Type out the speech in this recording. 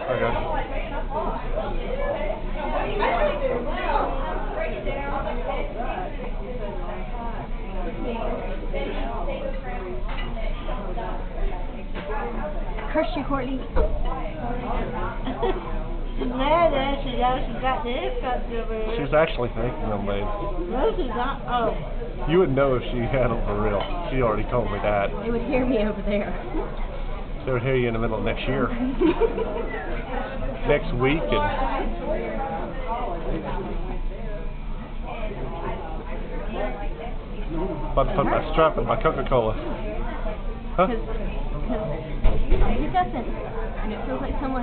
Curse you, Courtney. She's mad at us. She's got the hiccups over here. She's actually thinking them, babe. No, she's not. Oh. You would know if she had them for real. She already told me that. They would hear me over there. They would hear you in the middle of next year. Next week. And about to put my strap in my Coca-Cola. Huh? Because he doesn't. And it feels like someone